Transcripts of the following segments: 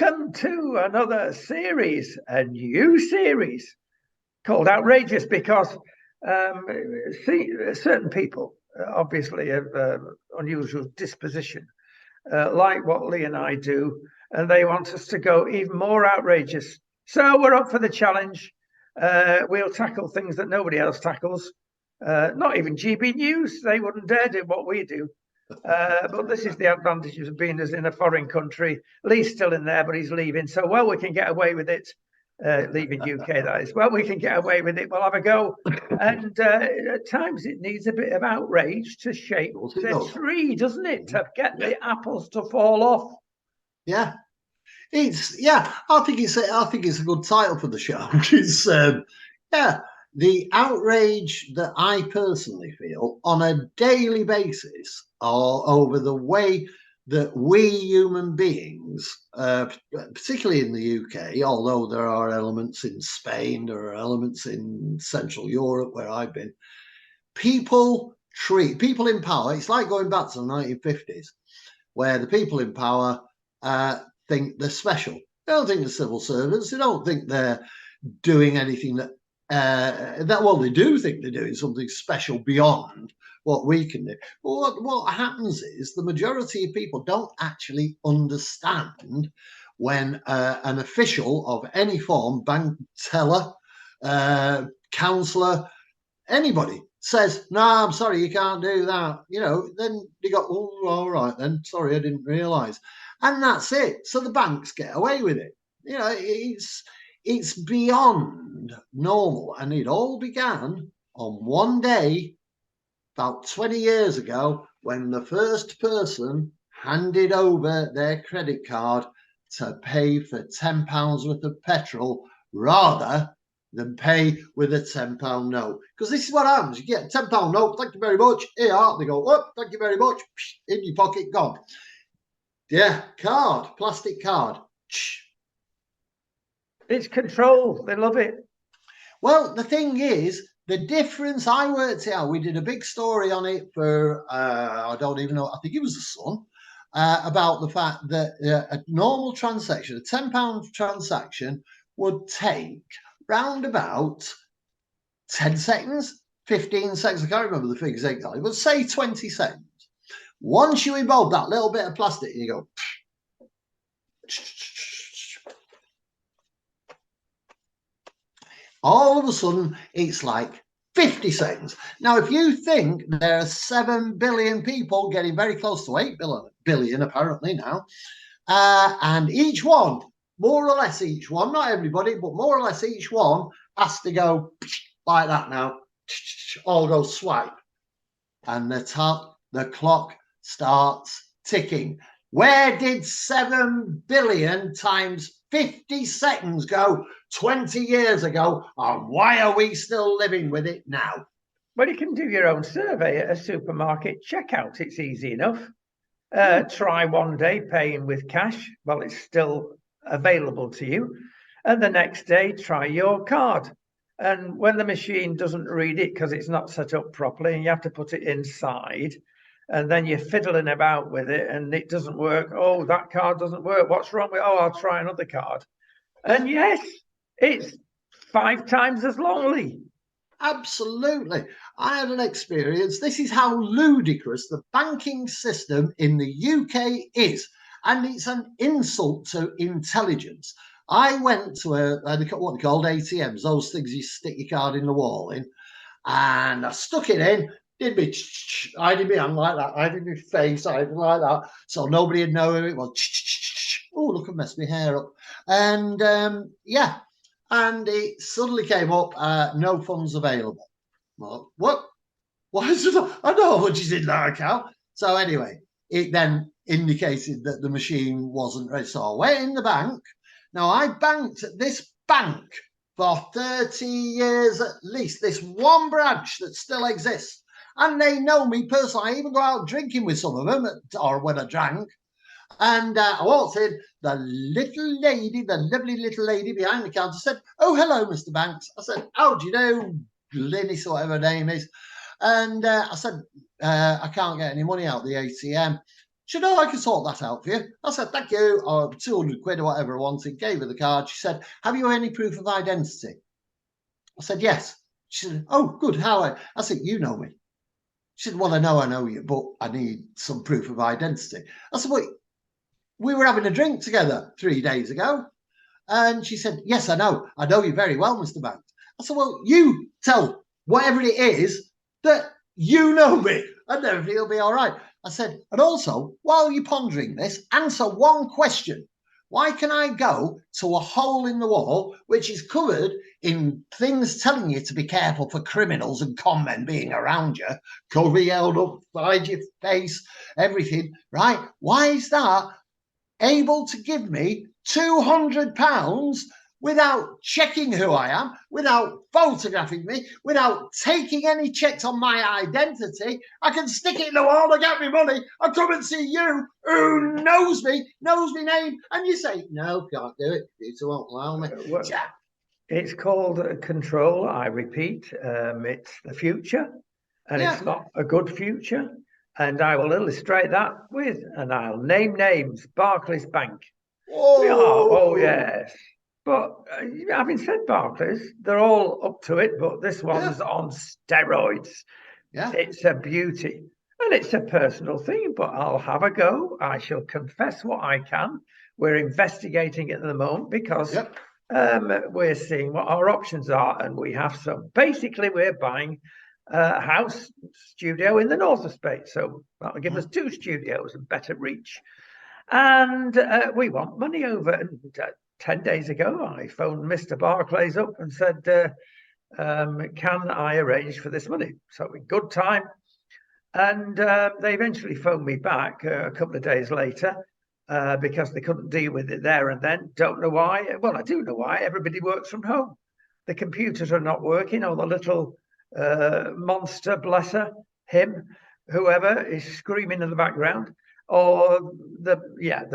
Welcome to another series, a new series called Outrageous, because certain people obviously have unusual disposition, like what Lee and I do, and they want us to go even more outrageous. So we're up for the challenge. We'll tackle things that nobody else tackles. Not even GB News. They wouldn't dare do what we do. But this is the advantage of being as in a foreign country. Lee's still in there, but he's leaving. So, well, we can get away with it. Leaving UK, that is. Well, we can get away with it. We'll have a go. And at times it needs a bit of outrage to shake the tree, doesn't it? To get the apples to fall off. Yeah. I think it's a good title for the show. It's the outrage that I personally feel on a daily basis over the way that we human beings, particularly in the UK, although there are elements in Spain, there are elements in Central Europe where I've been, people treat people in power. It's like going back to the 1950s, where the people in power think they're special. They don't think they're civil servants. They don't think they're doing anything they do think they're doing something special beyond what we can do. But what happens is the majority of people don't actually understand when an official of any form, bank teller, councillor, anybody says, "No, I'm sorry, you can't do that." Then you go, "Oh, all right then. Sorry, I didn't realise." And that's it. So the banks get away with it. It's beyond normal. And it all began on one day about 20 years ago when the first person handed over their credit card to pay for £10 worth of petrol rather than pay with a £10 note. Because this is what happens. You get a £10 note, thank you very much. Here, they go, oh, thank you very much. In your pocket, gone. Yeah, card, plastic card. It's control. They love it. Well, the thing is, the difference, I worked it out. We did a big story on it for, I don't even know, I think it was The Sun, about the fact that a normal transaction, a £10 transaction, would take round about 10 seconds, 15 seconds. I can't remember the figures exactly, but say 20 seconds. Once you involve that little bit of plastic, you go, all of a sudden, it's like 50 seconds. Now, if you think there are 7 billion people getting very close to 8 billion apparently now, and each one, more or less each one, not everybody, but more or less each one has to go like that now, all go swipe. And the clock starts ticking. Where did 7 billion times 50 seconds go 20 years ago, and why are we still living with it now? Well, you can do your own survey at a supermarket checkout. It's easy enough. Try one day paying with cash while it's still available to you, and the next day try your card. And when the machine doesn't read it because it's not set up properly and you have to put it inside, and then you're fiddling about with it and it doesn't work. Oh, that card doesn't work. What's wrong with it? Oh, I'll try another card. And yes, it's 5 times as long, Lee. Absolutely. I had an experience. This is how ludicrous the banking system in the UK is. And it's an insult to intelligence. I went to what they called ATMs, those things you stick your card in the wall in. And I stuck it in. I did my hand like that. I did my face. I did like that. So nobody would know who it was. Oh, look, I messed my hair up. And and it suddenly came up, no funds available. Well, what? Why is it? I don't know how much is in that account. So anyway, it then indicated that the machine wasn't ready. So I went in the bank. Now, I banked at this bank for 30 years at least, this one branch that still exists. And they know me personally. I even go out drinking with some of them, or when I drank. And I walked in, the lovely little lady behind the counter said, "Oh, hello, Mr. Banks." I said, "How do you know?" Glynis, or whatever her name is. And I said, "I can't get any money out of the ATM." She said, oh, I can sort that out for you. I said, thank you. 200 quid or whatever I wanted. Gave her the card. She said, have you any proof of identity? I said, yes. She said, oh, good. How? I said, you know me. She said, well, I know you, but I need some proof of identity. I said, well, we were having a drink together 3 days ago. And she said, yes, I know you very well, Mr. Banks. I said, well, you tell whatever it is that you know me and everything will be all right. I said, and also, while you're pondering this, answer one question. Why can I go to a hole in the wall, which is covered in things telling you to be careful for criminals and con men being around you, cover you held up, hide your face, everything, right? Why is that able to give me £200 without checking who I am, without photographing me, without taking any checks on my identity? I can stick it in the wall and get me money and come and see you who knows me name, and you say, no, can't do it. Peter won't allow me. Well, it's called control, I repeat. It's the future, and it's not a good future. And I will illustrate that with, and I'll name names, Barclays Bank. Oh, yes. But having said Barclays, they're all up to it, but this one's on steroids. Yeah. It's a beauty. And it's a personal thing, but I'll have a go. I shall confess what I can. We're investigating it at the moment because we're seeing what our options are, and we have some. Basically, we're buying a house studio in the north of Spain, so that'll give us 2 studios and better reach. And we want money over. And 10 days ago, I phoned Mr. Barclays up and said, can I arrange for this money? So in good time. And they eventually phoned me back a couple of days later because they couldn't deal with it there and then. Don't know why. Well, I do know why. Everybody works from home. The computers are not working, or the little monster, bless her, him, whoever is screaming in the background, or the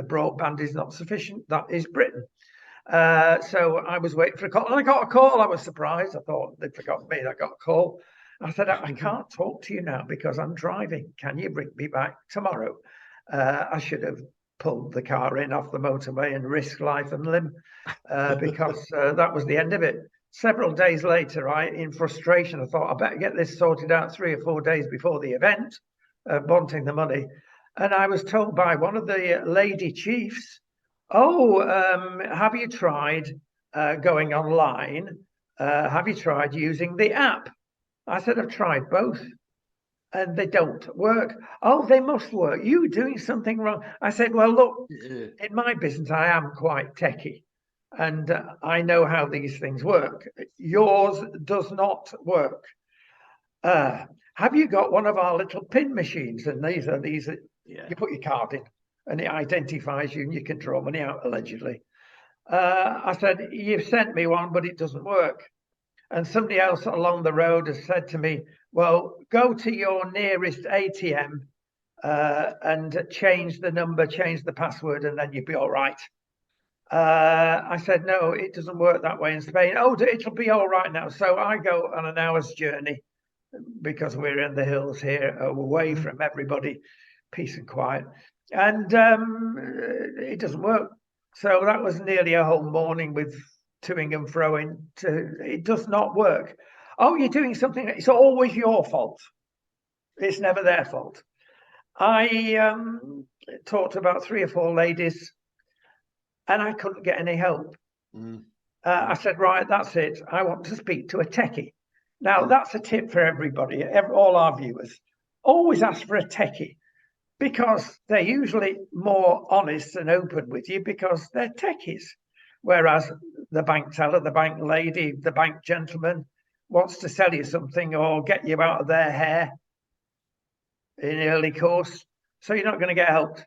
broadband is not sufficient. That is Britain. So I was waiting for a call, and I got a call. I was surprised. I thought they'd forgotten me. I got a call. I said, I can't talk to you now because I'm driving. Can you bring me back tomorrow? I should have pulled the car in off the motorway and risked life and limb because that was the end of it. Several days later, in frustration, I thought I better get this sorted out 3 or 4 days before the event, wanting the money. And I was told by one of the lady chiefs, have you tried going online? Have you tried using the app? I said, I've tried both and they don't work. Oh, they must work. You're doing something wrong. I said, well, look, in my business, I am quite techie and I know how these things work. Yours does not work. Have you got one of our little pin machines? And these are you put your card in and it identifies you and you can draw money out, allegedly. I said, you've sent me one, but it doesn't work. And somebody else along the road has said to me, well, go to your nearest ATM and change the number, change the password, and then you'll be all right. I said, no, it doesn't work that way in Spain. Oh, it'll be all right now. So I go on an hour's journey because we're in the hills here, away from everybody, peace and quiet. And it doesn't work. So that was nearly a whole morning with toing and froing. It does not work. Oh, you're doing something. It's always your fault. It's never their fault. I talked to about 3 or 4 ladies and I couldn't get any help. I said, right, that's it. I want to speak to a techie. Now, that's a tip for everybody, all our viewers. Always ask for a techie because they're usually more honest and open with you because they're techies. Whereas the bank teller, the bank lady, the bank gentleman wants to sell you something or get you out of their hair in early course. So you're not going to get helped.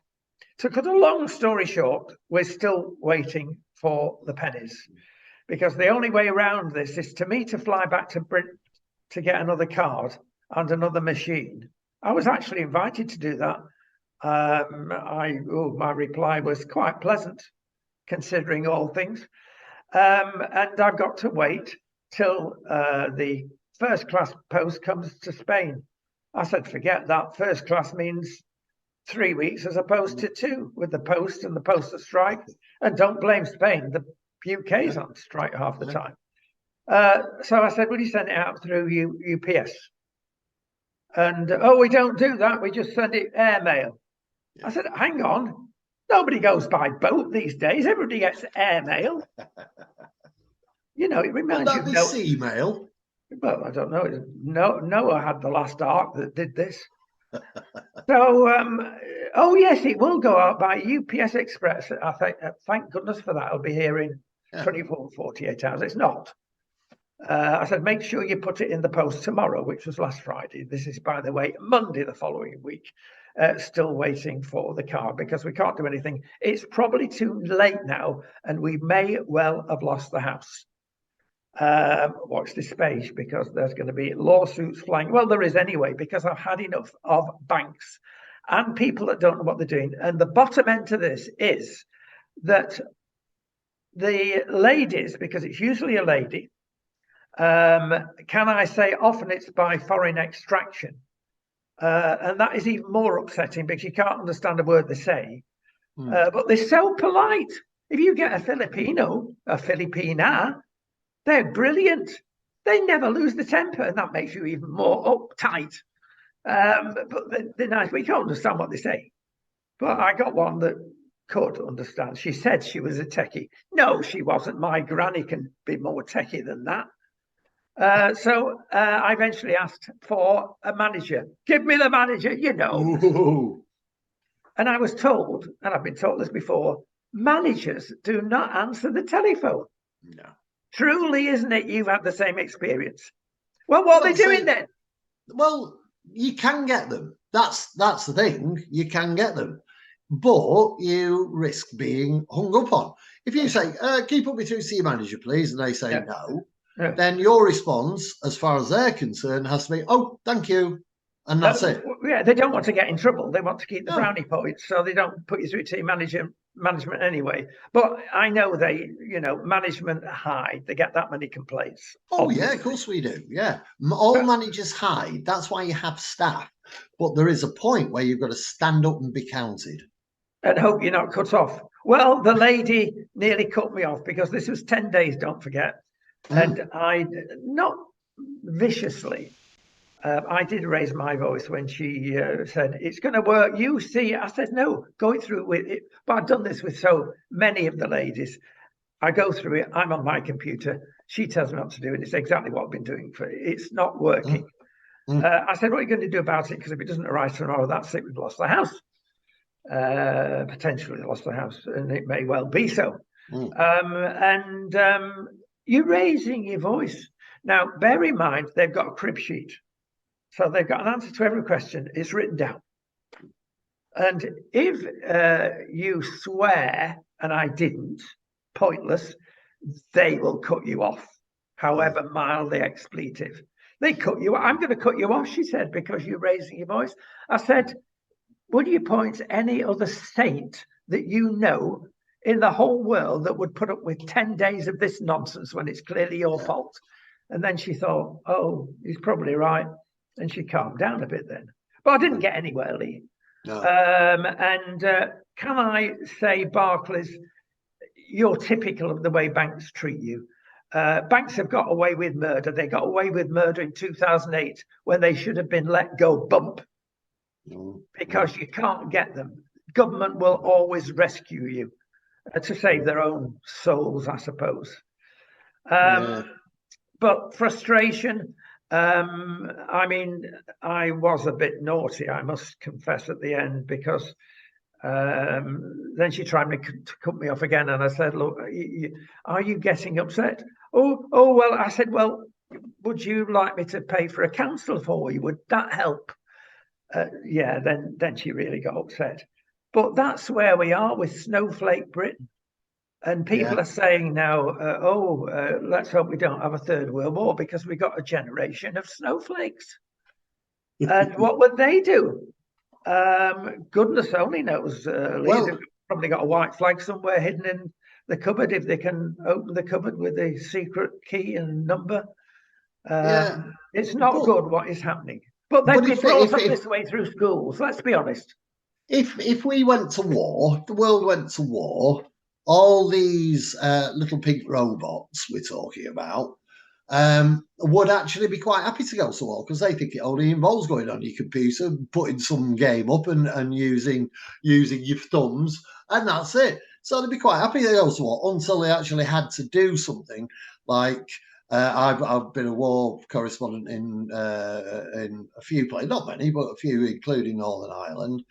To cut a long story short, we're still waiting for the pennies because the only way around this is to me to fly back to Britain to get another card and another machine. I was actually invited to do that. My reply was quite pleasant considering all things. And I've got to wait till the first class post comes to Spain. I said, forget that. First class means 3 weeks as opposed to 2 with the post and the postal strike. And don't blame Spain. The UK's on strike half the time. So I said, will you send it out through UPS? And, oh, we don't do that. We just send it airmail. I said, hang on. Nobody goes by boat these days. Everybody gets airmail. You know, it reminds you of sea mail. Well, I don't know. Noah had the last ark that did this. So, oh yes, it will go out by UPS Express. I think, thank goodness for that. It'll be here in 24, 48 hours. It's not. I said, make sure you put it in the post tomorrow, which was last Friday. This is, by the way, Monday the following week. Still waiting for the car because we can't do anything. It's probably too late now, and we may well have lost the house. Watch this space because there's going to be lawsuits flying. Well, there is anyway, because I've had enough of banks and people that don't know what they're doing. And the bottom end to this is that the ladies, because it's usually a lady, can I say often it's by foreign extraction. And that is even more upsetting because you can't understand a word they say. But they're so polite. If you get a Filipino, a Filipina, they're brilliant. They never lose the temper, and that makes you even more uptight. But they're nice. We can't understand what they say. But I got one that could understand. She said she was a techie. No, she wasn't. My granny can be more techie than that. So I eventually asked for a manager. Give me the manager, you know. Ooh. And I was told, and I've been told this before, managers do not answer the telephone. No. Truly, isn't it? You've had the same experience. Well, what are they doing then? Well, you can get them. That's the thing. You can get them. But you risk being hung up on. If you say, can you put me through to your manager, please? And they say no. Then your response, as far as they're concerned, has to be, oh, thank you. And that's it. Yeah, they don't want to get in trouble. They want to keep the brownie points, so they don't put you through to management anyway. But I know they, management hide. They get that many complaints. Oh, obviously. Yeah, of course we do. Yeah. All managers hide. That's why you have staff. But there is a point where you've got to stand up and be counted. And hope you're not cut off. Well, the lady nearly cut me off because this was 10 days, don't forget. And I, not viciously, I did raise my voice when she said, it's going to work. You see, I said, no, go through with it. But I've done this with so many of the ladies. I go through it. I'm on my computer. She tells me what to do. And it's exactly what I've been doing for it. It's not working. I said, what are you going to do about it? Because if it doesn't arise tomorrow, that's it. We've lost the house. Potentially lost the house. And it may well be so. You're raising your voice. Now, bear in mind, they've got a crib sheet. So they've got an answer to every question. It's written down. And if you swear, and I didn't, pointless, they will cut you off, however mildly expletive. They cut you off. I'm going to cut you off, she said, because you're raising your voice. I said, would you point to any other saint that you know in the whole world that would put up with 10 days of this nonsense when it's clearly your fault? And then she thought, oh, he's probably right. And she calmed down a bit then. But I didn't get anywhere, Lee. No. Can I say, Barclays, you're typical of the way banks treat you. Banks have got away with murder. They got away with murder in 2008 when they should have been let go bump because you can't get them. Government will always rescue you to save their own souls, I suppose. But frustration... I mean, I was a bit naughty, I must confess, at the end, because then she tried to cut me off again. And I said, look, are you getting upset? Oh, well, I said, well, would you like me to pay for a counsellor for you? Would that help? Yeah, then she really got upset. But that's where we are with Snowflake Britain. And people are saying now, let's hope we don't have a third world war because we got a generation of snowflakes. And what would they do? Goodness only knows. They've probably got a white flag somewhere hidden in the cupboard if they can open the cupboard with a secret key and number. It's not good what is happening. But they've been brought up this way through schools, let's be honest. if we went to war, the world went to war, all these little pink robots we're talking about would actually be quite happy to go to war because they think it only involves going on your computer, putting some game up and using your thumbs, and that's it. So they'd be quite happy to go to war until they actually had to do something like. I've been a war correspondent in a few places, not many, but a few, including Northern Ireland.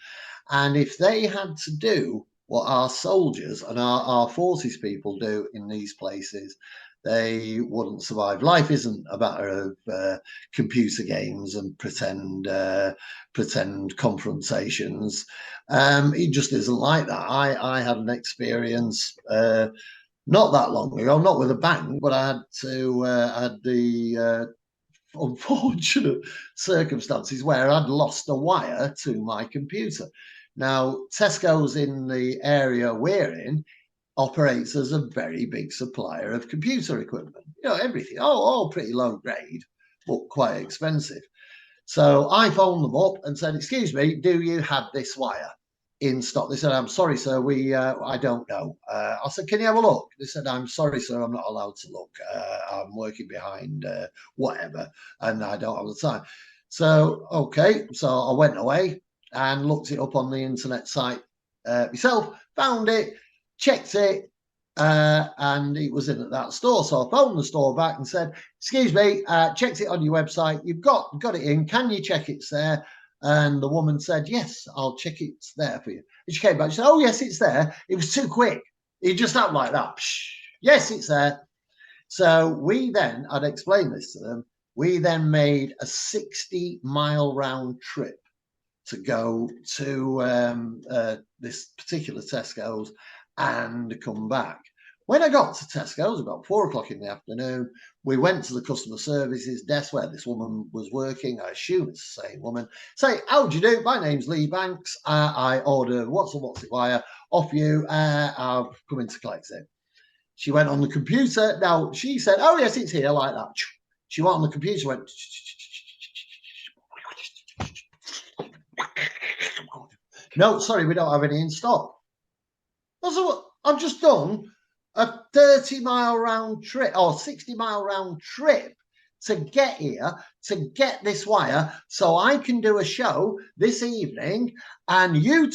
And if they had to do what our soldiers and our forces people do in these places, they wouldn't survive. Life isn't a matter of computer games and pretend confrontations. It just isn't like that. I had an experience not that long ago, not with a bank, but I had the unfortunate circumstances where I'd lost a wire to my computer. Now, Tesco's in the area we're in operates as a very big supplier of computer equipment. You know, everything, all pretty low grade, but quite expensive. So I phoned them up and said, "Excuse me, do you have this wire in stock?" They said, "I'm sorry, sir, I don't know." I said, "Can you have a look?" They said, "I'm sorry, sir, I'm not allowed to look. I'm working behind whatever, and I don't have the time." So, okay, so I went away and looked it up on the internet site myself, found it, checked it, and it was in at that store. So I phoned the store back and said, "Excuse me, checked it on your website. You've got it in. Can you check it's there?" And the woman said, "Yes, I'll check it's there for you." And she came back. She said, "Oh, yes, it's there." It was too quick. It just happened like that. Yes, it's there. So I'd explained this to them. We then made a 60-mile round trip to go to this particular Tesco's and come back. When I got to Tesco's about 4 o'clock in the afternoon, we went to the customer services desk where this woman was working. I assume it's the same woman. Say, "How do you do? My name's Lee Banks. I ordered what's it wire off you. I've come in to collect it." She went on the computer. Now she said, "Oh yes, it's here," like that. She went on the computer, went. "No, sorry, we don't have any in stock." I said, "What? I've just done a 30-mile round trip or 60-mile round trip to get here, to get this wire so I can do a show this evening. And you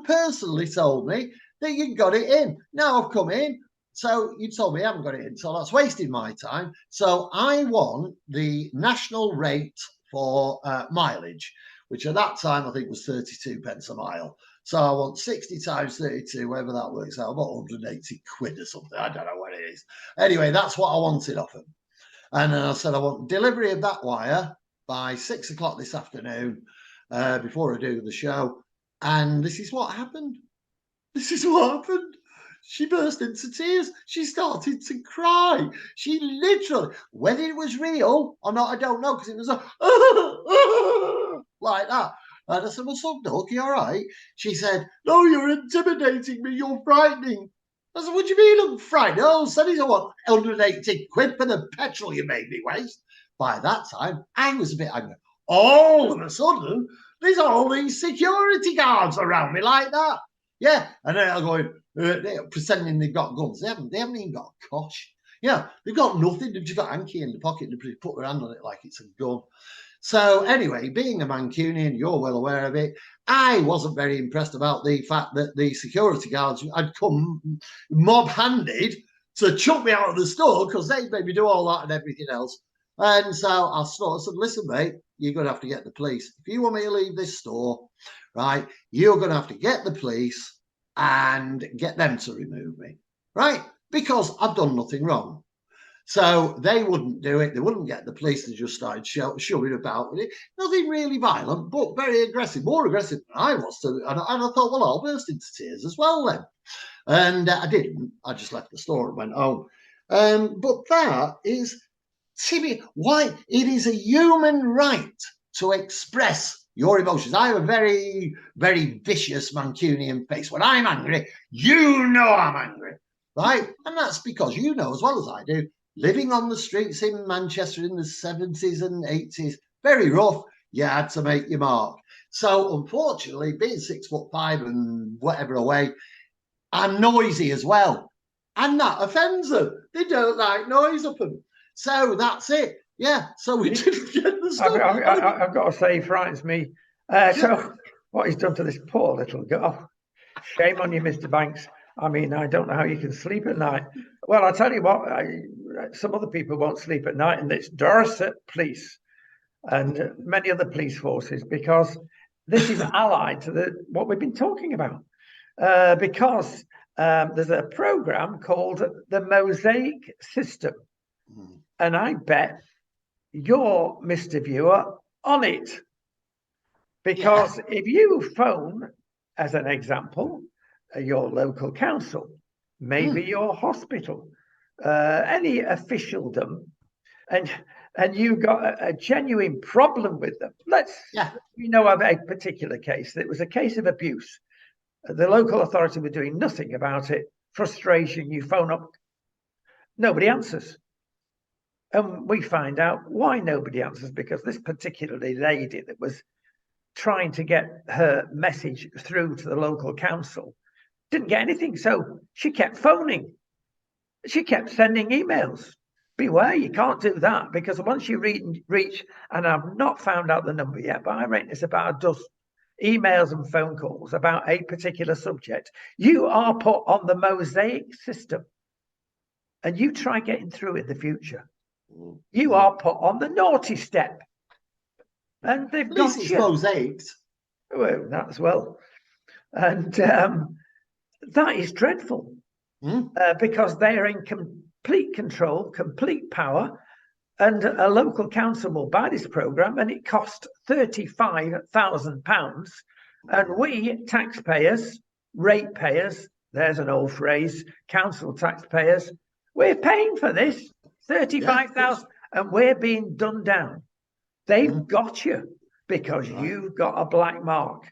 personally told me that you got it in. Now I've come in. So you told me I haven't got it in. So that's wasting my time. So I want the national rate for mileage, which at that time I think was 32 pence a mile. So I want 60 times 32, whatever that works out, about 180 quid or something. I don't know what it is. Anyway, that's what I wanted off him. And then I said, I want delivery of that wire by 6 o'clock this afternoon before I do the show. And this is what happened. This is what happened. She burst into tears. She started to cry. She literally, whether it was real or not, I don't know, because it was like that. And I said, "What's up, Doc? You all right?" She said, "No, you're intimidating me. You're frightening." I said, "What do you mean I'm frightened?" "Oh, said he's what, 180 quid for the petrol you made me waste." By that time, I was a bit angry. All of a sudden, there's all these security guards around me like that. Yeah, and then I'm going, pretending they've got guns. They haven't even got a cosh. Yeah, they've got nothing. They've just got a hanky in the pocket and they put their hand on it like it's a gun. So anyway, being a Mancunian, you're well aware of it. I wasn't very impressed about the fact that the security guards had come mob-handed to chuck me out of the store because they made me do all that and everything else. And so I said, "Listen, mate, you're going to have to get the police. If you want me to leave this store, right, you're going to have to get the police and get them to remove me, right? Because I've done nothing wrong." So they wouldn't do it. They wouldn't get the police. They just started shoving about with it. Nothing really violent, but very aggressive, more aggressive than I was. And I thought, well, I'll burst into tears as well then. And I didn't. I just left the store and went home. But that is why it is a human right to express your emotions. I have a very, very vicious Mancunian face. When I'm angry, you know I'm angry, right? And that's because you know as well as I do, living on the streets in Manchester in the 70s and 80s, very rough. You had to make your mark. So unfortunately, being 6'5" and whatever away, I'm noisy as well. And that offends them. They don't like noise up them. So that's it. Yeah. So we didn't get the stuff. I've got to say, he frightens me. So what he's done to this poor little girl. Shame on you, Mr. Banks. I mean, I don't know how you can sleep at night. Well, I tell you what, some other people won't sleep at night, and it's Dorset Police and many other police forces, because this is allied to what we've been talking about. Because there's a program called the Mosaic System, and I bet you're, Mr. Viewer, on it. Because if you phone, as an example, your local council, maybe your hospital, any officialdom, and you got a genuine problem with them. We know of a particular case. It was a case of abuse. The local authority were doing nothing about it. Frustration, you phone up, nobody answers. And we find out why nobody answers, because this particular lady that was trying to get her message through to the local council didn't get anything. So she kept phoning. She kept sending emails. Beware, you can't do that, because once you reach, and I've not found out the number yet, but I reckon it's about a dozen emails and phone calls about a particular subject, you are put on the Mosaic System, and you try getting through in the future. You are put on the naughty step, and they've got you. Mosaics. Well, that as well, and that is dreadful, because they are in complete control, complete power, and a local council will buy this program, and it cost £35,000, and we taxpayers, ratepayers, there's an old phrase, council taxpayers, we're paying for this 35,000, and we're being done down. They've got you because you've got a black mark.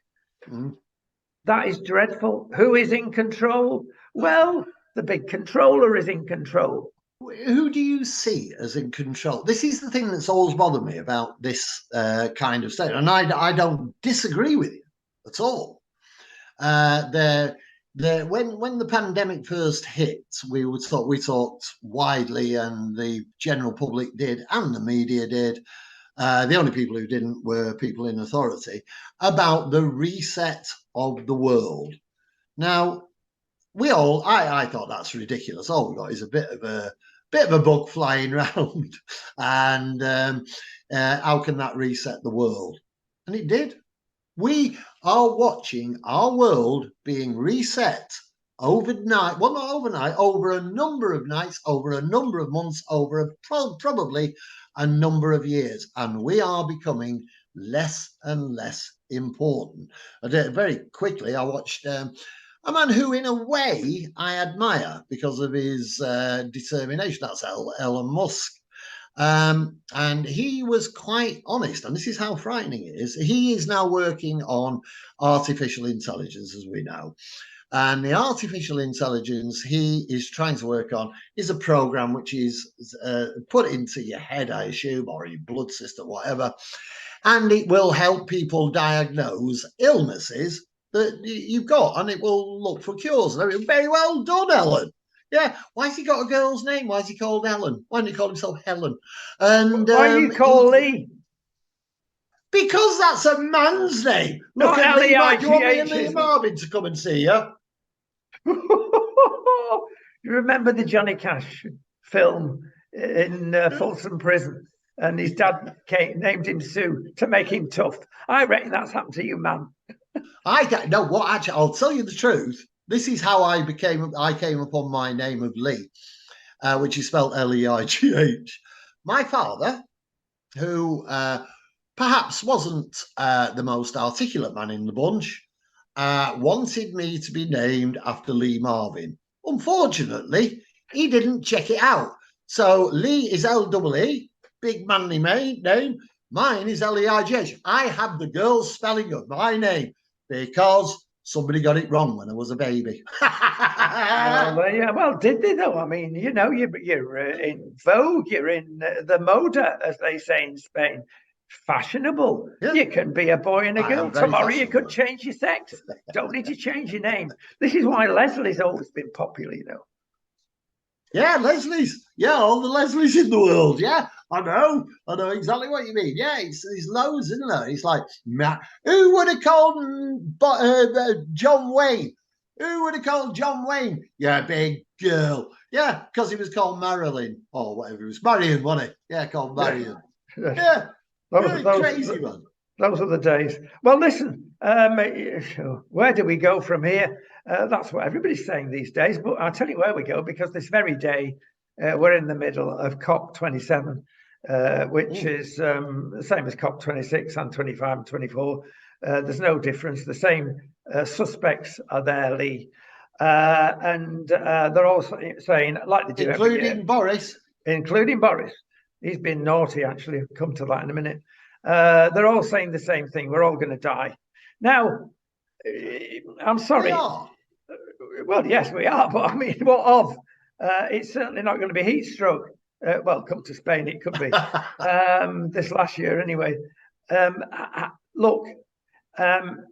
That is dreadful. Who is in control? Well, the big controller is in control. Who do you see as in control? This is the thing that's always bothered me about this kind of state, and I don't disagree with you at all. When the pandemic first hit, we talked widely, and the general public did, and the media did. The only people who didn't were people in authority, about the reset of the world. Now, I thought that's ridiculous. All we got is a bit of a bug flying around, and how can that reset the world? And it did. We are watching our world being reset overnight. Well, not overnight, over a number of nights, over a number of months, over probably a number of years, and we are becoming less and less important. Very quickly, I watched a man who, in a way, I admire because of his determination. That's Elon Musk. And he was quite honest, and this is how frightening it is. He is now working on artificial intelligence, as we know. And the artificial intelligence he is trying to work on is a program which is put into your head, I assume, or your blood system, whatever. And it will help people diagnose illnesses that you've got, and it will look for cures. And I mean, very well done, Ellen. Yeah, why has he got a girl's name? Why is he called Ellen? Why didn't he call himself Helen? And why do you call Lee? Because that's a man's name. Look at Lee. Do you want me and Lee Marvin to come and see you? You remember the Johnny Cash film in Folsom Prison, and his dad named him Sue to make him tough? I reckon that's happened to you, man. I don't know what. Actually, I'll tell you the truth. This is how I came upon my name of Lee, which is spelled Leigh. My father, who perhaps wasn't the most articulate man in the bunch, wanted me to be named after Lee Marvin. Unfortunately, he didn't check it out. So Lee is L-E-E, big manly name. Mine is Leigh. I have the girl's spelling of my name because somebody got it wrong when I was a baby. Well, did they though? I mean, you're in vogue. You're in the moda, as they say in Spain. fashionable. Yeah. You can be a boy and a I girl. am very Tomorrow you fashionable. could change your sex. Don't need to change your name. This is why Leslie's always been popular, you know. Yeah, Leslie's. Yeah, all the Leslies in the world. Yeah, I know exactly what you mean. Yeah, it's loads, isn't there? It's like, who would have called John Wayne? Who would have called John Wayne? Yeah, big girl. Yeah, because he was called Marilyn or whatever. He was Marion, wasn't he? Yeah, called Marion. Yeah, crazy, man. Those are the days. Well, listen, where do we go from here? That's what everybody's saying these days. But I'll tell you where we go, because this very day, we're in the middle of COP27, which is the same as COP26 and 25 and 24. There's no difference. The same suspects are there, Lee. And they're all saying, like they do every year. Including Boris. Including Boris. He's been naughty, actually. I'll come to that in a minute. They're all saying the same thing. We're all going to die. Now, I'm sorry. We are. Well, yes, we are. But I mean, what of? It's certainly not going to be heat stroke. Well, come to Spain, it could be. This last year, anyway. Look,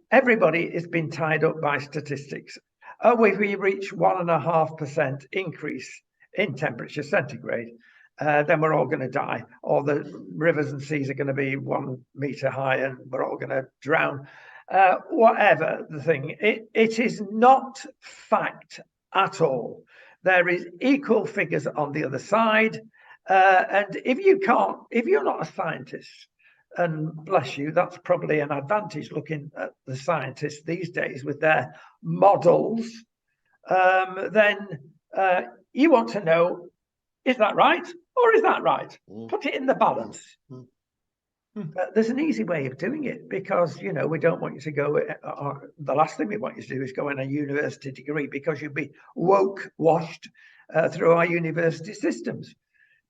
everybody has been tied up by statistics. If we reach 1.5% increase in temperature centigrade, then we're all going to die, or the rivers and seas are going to be 1 meter high and we're all going to drown. Whatever the thing, it is not fact at all. There is equal figures on the other side. And if you're not a scientist, and bless you, that's probably an advantage looking at the scientists these days with their models, then you want to know, is that right? Or is that right? Put it in the balance. There's an easy way of doing it, because, you know, we don't want you to go, the last thing we want you to do is go in a university degree, because you'll be woke washed through our university systems.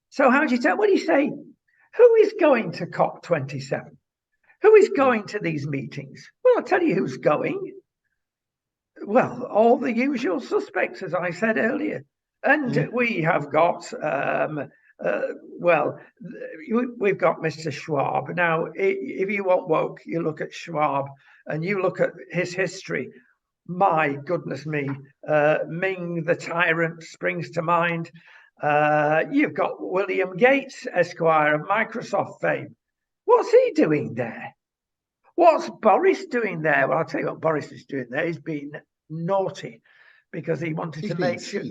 So how do you tell? What do you say? Who is going to COP27? Who is going to these meetings? Well, I'll tell you who's going. Well, all the usual suspects, as I said earlier. And we have got, we've got Mr. Schwab. Now, if you want woke, you look at Schwab and you look at his history. My goodness me, Ming the Tyrant springs to mind. You've got William Gates, Esquire, of Microsoft fame. What's he doing there? What's Boris doing there? Well, I'll tell you what Boris is doing there. He's been naughty because he wanted to make sure.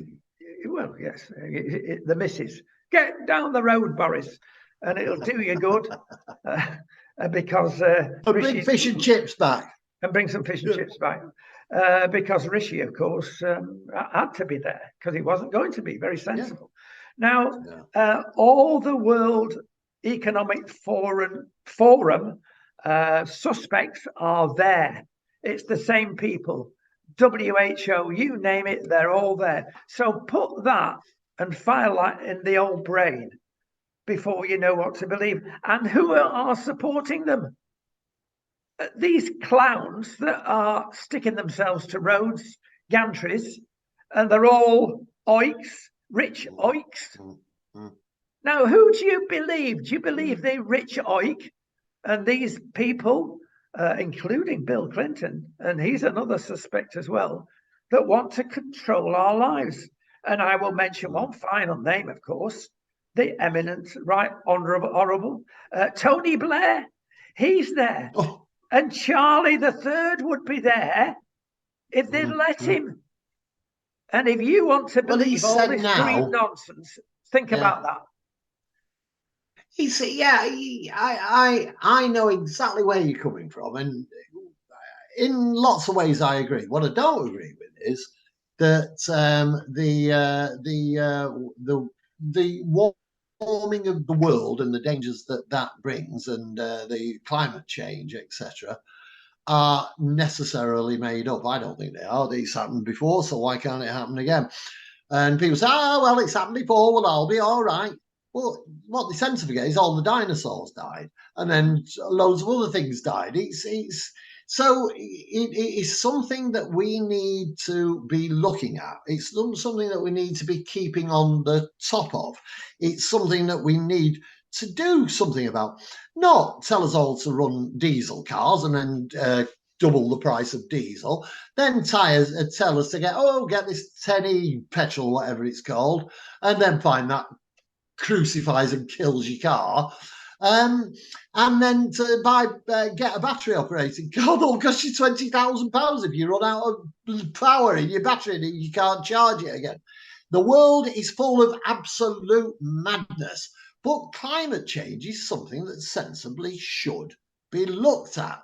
Well, yes, the missus. Get down the road, Boris, and it'll do you good. Because bring fish and chips back. And bring some fish and chips back. Because Rishi, of course, had to be there, because he wasn't going to be. Very sensible. Yeah. Now, all the World Economic Forum suspects are there. It's the same people. WHO, you name it, they're all there. So put that and file that in the old brain before you know what to believe. And who are supporting them? These clowns that are sticking themselves to roads, gantries, and they're all oiks, rich oiks. Now, who do you believe? Do you believe the rich oik and these people, including Bill Clinton, and he's another suspect as well, that want to control our lives? And I will mention one final name, of course, the eminent, right honourable Tony Blair. He's there. And Charlie III would be there if they'd let him. And if you want to believe all this green nonsense, think about that. You see, I know exactly where you're coming from, and in lots of ways I agree. What I don't agree with is that the warming of the world and the dangers that brings, and the climate change, etc., are necessarily made up. I don't think they are. These happened before, so why can't it happen again? And people say, "Oh, well, it's happened before. Well, I'll be all right." Well, what they tend to forget is all the dinosaurs died, and then loads of other things died. So it is something that we need to be looking at. It's something that we need to be keeping on the top of. It's something that we need to do something about. Not tell us all to run diesel cars and then double the price of diesel. Then tell us to get this 10E petrol, whatever it's called, and then find that crucifies and kills your car. And then to get a battery operating car that'll cost you £20,000 if you run out of power in your battery and you can't charge it again. The world is full of absolute madness, but climate change is something that sensibly should be looked at.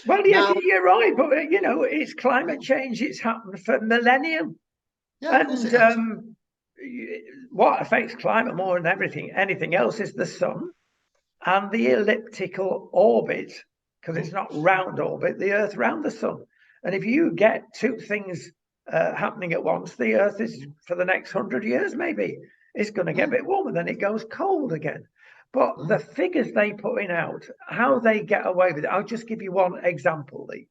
Well, yeah, now, you're right, but it's climate change. It's happened for millennium, and what affects climate more than anything else is the sun and the elliptical orbit, because it's not round orbit, the Earth round the sun. And if you get two things happening at once, the Earth is, for the next 100 years, maybe, it's going to get a bit warmer, then it goes cold again. But the figures they putting out, how they get away with it, I'll just give you one example. The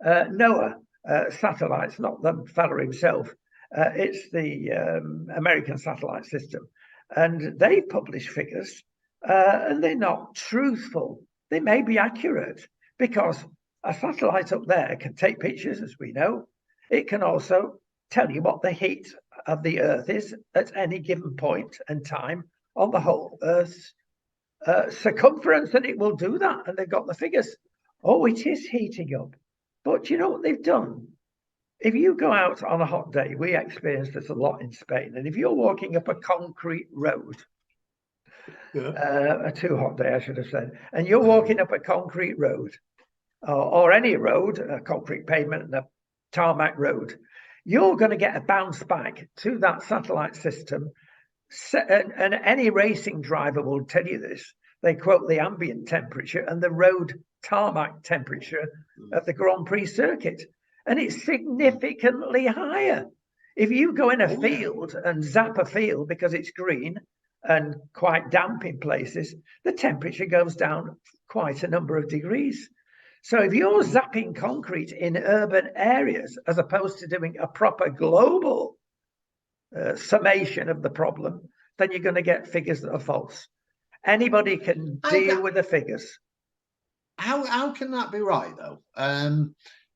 NOAA satellites, not the fellow himself, it's the American satellite system. And they publish figures and they're not truthful. They may be accurate because a satellite up there can take pictures, as we know. It can also tell you what the heat of the Earth is at any given point and time on the whole Earth's circumference, and it will do that. And they've got the figures. Oh, it is heating up. But you know what they've done? If you go out on a hot day, we experienced this a lot in Spain, and if you're walking up a concrete road, a too hot day, I should have said, and you're walking up a concrete road, or any road, a concrete pavement and a tarmac road, you're going to get a bounce back to that satellite system. And any racing driver will tell you this. They quote the ambient temperature and the road tarmac temperature of the Grand Prix circuit, and it's significantly higher. If you go in a field and zap a field because it's green and quite damp in places, the temperature goes down quite a number of degrees. So if you're zapping concrete in urban areas, as opposed to doing a proper global summation of the problem, then you're going to get figures that are false. Anybody can deal with the figures. How can that be right, though?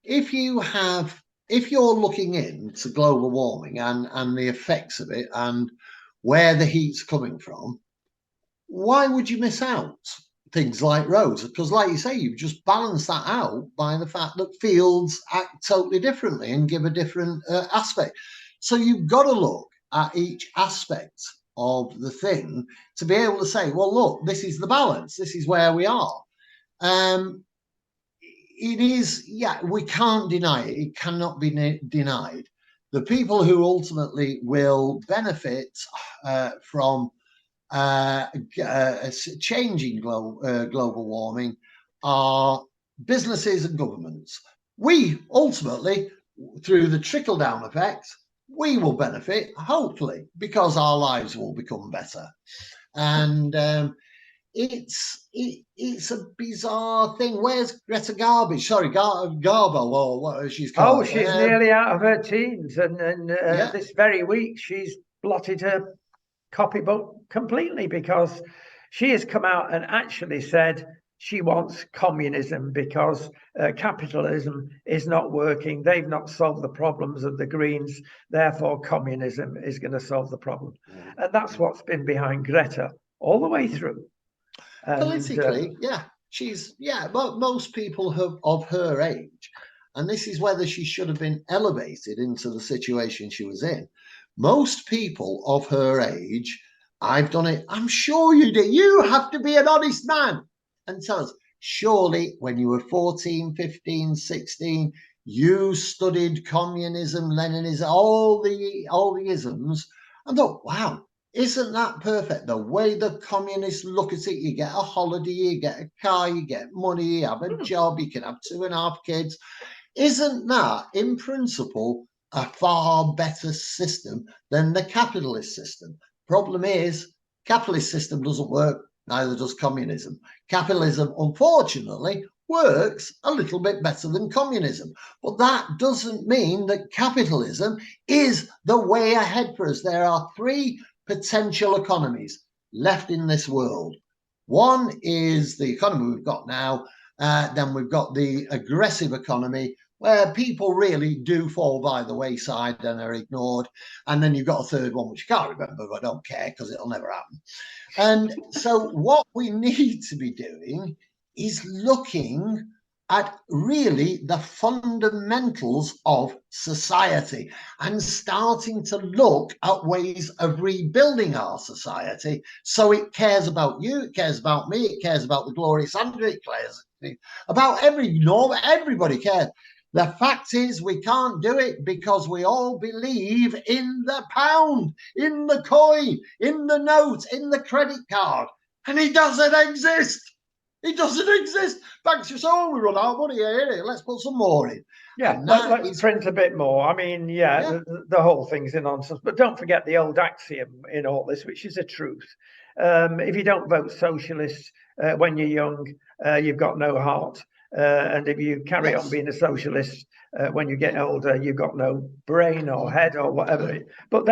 If you're looking into global warming and the effects of it and where the heat's coming from, why would you miss out things like roads? Because, like you say, you've just balanced that out by the fact that fields act totally differently and give a different aspect. So you've got to look at each aspect of the thing to be able to say, well, look, this is the balance. This is where we are. It is, we can't deny it. It cannot be denied. The people who ultimately will benefit from changing global warming are businesses and governments. We ultimately, through the trickle-down effect, we will benefit, hopefully, because our lives will become better. And it's a bizarre thing. Where's Greta Garbo? Sorry, Garbo, or what she's called. Oh, she's nearly out of her teens, and this very week she's blotted her copybook completely because she has come out and actually said she wants communism because capitalism is not working. They've not solved the problems of the Greens. Therefore, communism is going to solve the problem. And that's what's been behind Greta all the way through. Politically, but most people of her age, and this is whether she should have been elevated into the situation she was in. Most people of her age, I've done it, I'm sure you did. You have to be an honest man and tell us, surely when you were 14, 15, 16, you studied communism, Leninism, all the isms, and thought, wow, isn't that perfect? The way the communists look at it, you get a holiday, you get a car, you get money, you have a job, you can have 2.5 kids. Isn't that, in principle, a far better system than the capitalist system? Problem is, capitalist system doesn't work, neither does communism. Capitalism, unfortunately, works a little bit better than communism. But that doesn't mean that capitalism is the way ahead for us. There are 3 potential economies left in this world. One is the economy we've got now. Then we've got the aggressive economy, where people really do fall by the wayside and are ignored. And then you've got a third one, which I can't remember, but I don't care because it'll never happen. And so, what we need to be doing is looking at really the fundamentals of society and starting to look at ways of rebuilding our society so it cares about you, it cares about me, it cares about the glorious Andrew, it cares about everybody cares. The fact is, we can't do it because we all believe in the pound, in the coin, in the note, in the credit card, and it doesn't exist. It doesn't exist. Banks just, oh, we run out of money here, let's put some more in. Yeah, let's print a bit more. I mean, yeah. The whole thing's a nonsense. But don't forget the old axiom in all this, which is a truth. If you don't vote socialist when you're young, you've got no heart. And if you carry on being a socialist when you get older, you've got no brain or head or whatever. But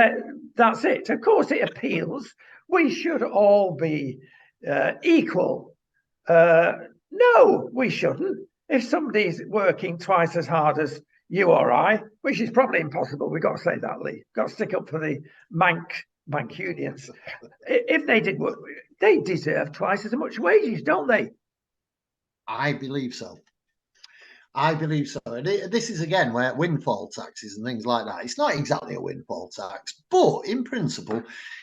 that's it. Of course, it appeals. We should all be equal. No, we shouldn't. If somebody's working twice as hard as you or I, which is probably impossible, we've got to say that, Lee. Got to stick up for the bank unions. If they did work, they deserve twice as much wages, don't they? I believe so. I believe so. And this is again where windfall taxes and things like that. It's not exactly a windfall tax, but in principle,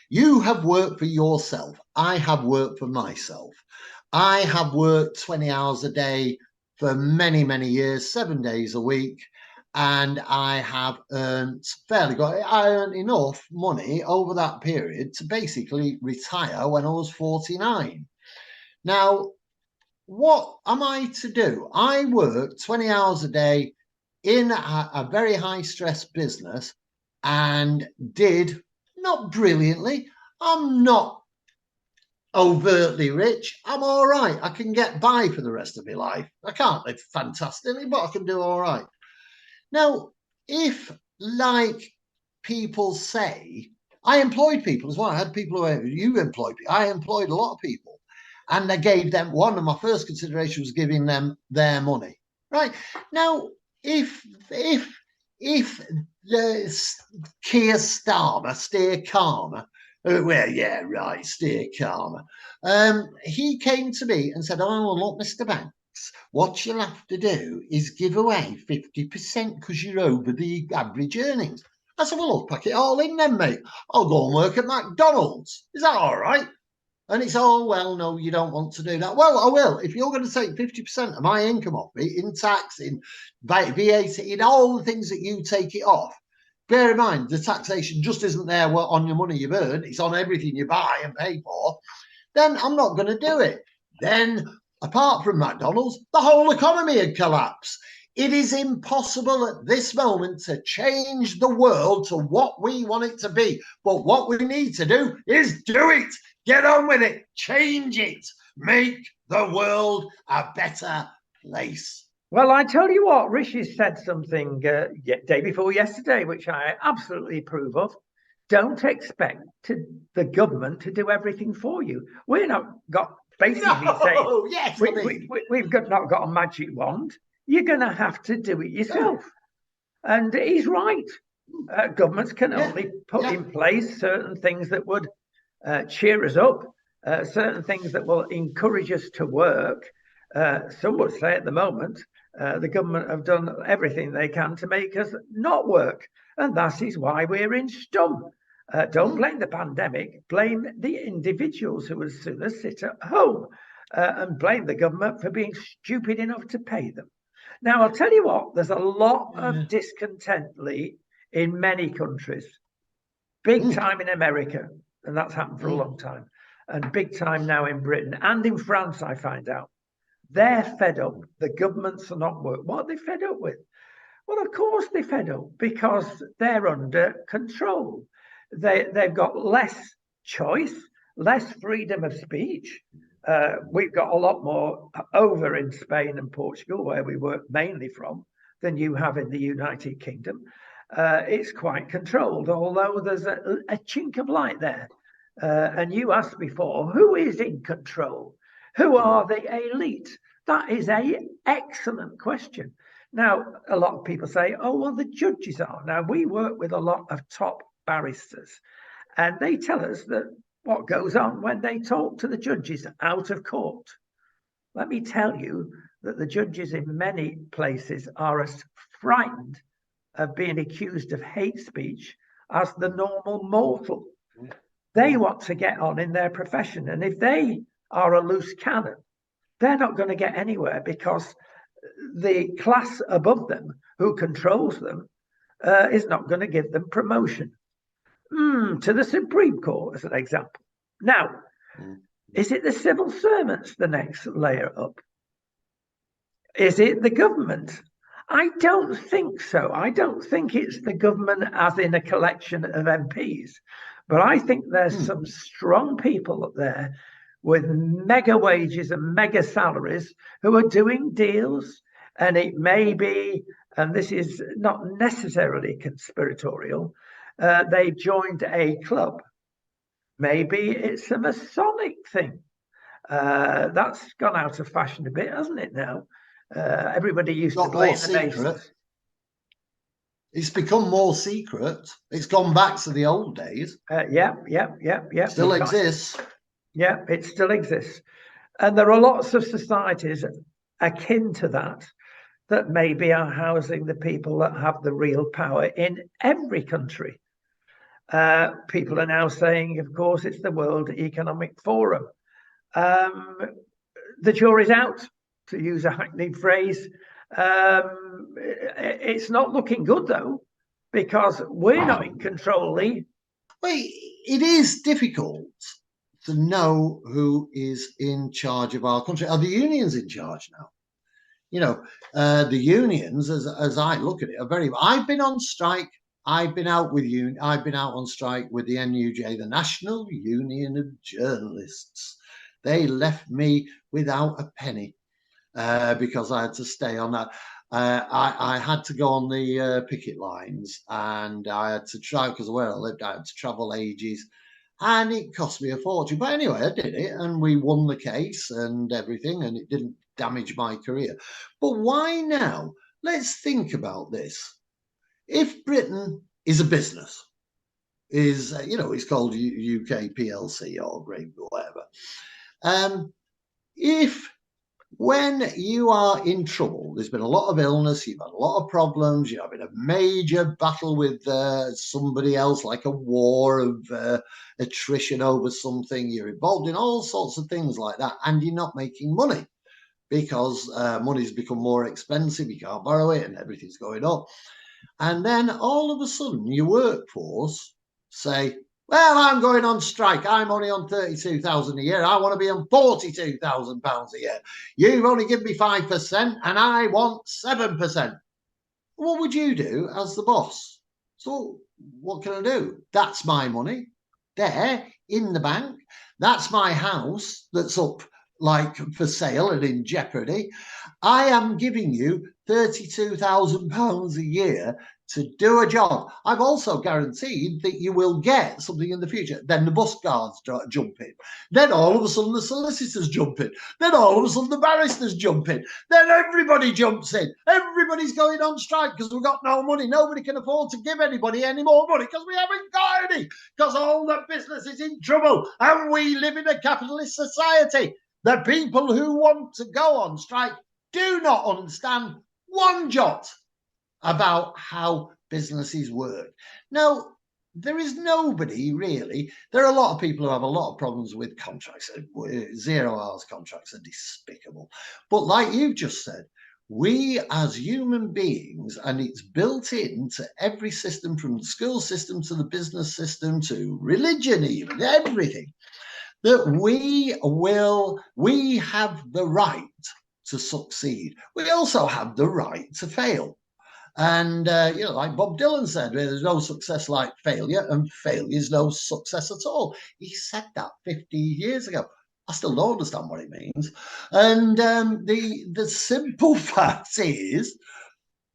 you have worked for yourself. I have worked for myself. I have worked 20 hours a day for many, many years, 7 days a week, and I have earned I earned enough money over that period to basically retire when I was 49. Now, what am I to do? I work 20 hours a day in a very high stress business and did not brilliantly. I'm not overtly rich. I'm all right. I can get by for the rest of my life. I can't live fantastically, but I can do all right. Now, if, like people say, I employed people as well. I had people who you employed. I employed a lot of people, and I gave them, one of my first considerations was giving them their money. Right now, if the Keir Starmer, well, yeah, right, Steer Karma. He came to me and said, oh, look, Mr. Banks, what you'll have to do is give away 50% because you're over the average earnings. I said, well, I'll pack it all in then, mate. I'll go and work at McDonald's. Is that all right? And it's, oh, well, no, you don't want to do that. Well, I will. If you're going to take 50% of my income off me in tax, in VAT, in all the things that you take it off, bear in mind, the taxation just isn't there on your money you've earned. It's on everything you buy and pay for. Then I'm not going to do it. Then, apart from McDonald's, the whole economy had collapsed. It is impossible at this moment to change the world to what we want it to be. But what we need to do is do it. Get on with it. Change it. Make the world a better place. Well, I tell you what, Rishi said something day before yesterday, which I absolutely approve of. Don't expect the government to do everything for you. We're not got basically saying yes, we've not got a magic wand. You're going to have to do it yourself. And he's right. Governments can only put in place certain things that would cheer us up, certain things that will encourage us to work. Some would say at the moment, the government have done everything they can to make us not work. And that is why we're in stum. Don't blame the pandemic, blame the individuals who would sooner sit at home and blame the government for being stupid enough to pay them. Now, I'll tell you what, there's a lot of discontent, Lee, in many countries. Big time in America, and that's happened for a long time. And big time now in Britain and in France, I find out. They're fed up. The governments are not working. What are they fed up with? Well, of course they're fed up because they're under control. They've got less choice, less freedom of speech. We've got a lot more over in Spain and Portugal, where we work mainly from, than you have in the United Kingdom. It's quite controlled, although there's a chink of light there. And you asked before, who is in control? Who are the elite? That is an excellent question. Now, a lot of people say, oh, well, the judges are. Now, we work with a lot of top barristers, and they tell us that what goes on when they talk to the judges out of court. Let me tell you that the judges in many places are as frightened of being accused of hate speech as the normal mortal. They want to get on in their profession. And if they are a loose cannon, they're not going to get anywhere, because the class above them who controls them is not going to give them promotion. To the Supreme Court, as an example. Now, is it the civil servants, the next layer up? Is it the government? I don't think so. I don't think it's the government as in a collection of MPs. But I think there's some strong people up there with mega wages and mega salaries who are doing deals. And it may be, and this is not necessarily conspiratorial, they've joined a club. Maybe it's a Masonic thing. That's gone out of fashion a bit, hasn't it now? Everybody used to blame the Masons. It's become more secret. It's gone back to the old days. Yeah. Still exists. Yeah, it still exists. And there are lots of societies akin to that maybe are housing the people that have the real power in every country. People are now saying, of course, it's the World Economic Forum. The jury's out, to use a hackneyed phrase. It's not looking good, though, because we're not in control, Lee. Well, it is difficult to know who is in charge of our country. Are the unions in charge now? You know, the unions, as I look at it, are very. I've been on strike. I've been out on strike with the NUJ, the National Union of Journalists. They left me without a penny because I had to stay on that. I had to go on the picket lines, and I had to travel, because of where I lived, I had to travel ages, and it cost me a fortune. But anyway, I did it, and we won the case and everything, and it didn't damage my career. But why now? Let's think about this. If Britain is a business, it's called UK PLC or Great whatever. If when you are in trouble, there's been a lot of illness, you've had a lot of problems, you're having a major battle with somebody else, like a war of attrition over something, you're involved in all sorts of things like that, and you're not making money because money's become more expensive, you can't borrow it, and everything's going up. And then all of a sudden, your workforce say, well, I'm going on strike. I'm only on 32,000 a year. I want to be on 42,000 pounds a year. You've only given me 5% and I want 7%. What would you do as the boss? So what can I do? That's my money there in the bank. That's my house that's up like for sale and in jeopardy. I am giving you £32,000 a year to do a job. I've also guaranteed that you will get something in the future. Then the bus guards jump in. Then all of a sudden the solicitors jump in. Then all of a sudden the barristers jump in. Then everybody jumps in. Everybody's going on strike because we've got no money. Nobody can afford to give anybody any more money because we haven't got any, because all the business is in trouble and we live in a capitalist society. The people who want to go on strike do not understand one jot about how businesses work. Now, there is nobody really. There are a lot of people who have a lot of problems with contracts. 0 hours contracts are despicable. But like you've just said, we as human beings, and it's built into every system, from the school system to the business system to religion, even everything, that we have the right to succeed. We also have the right to fail. And, like Bob Dylan said, there's no success like failure, and failure is no success at all. He said that 50 years ago. I still don't understand what it means. And the simple fact is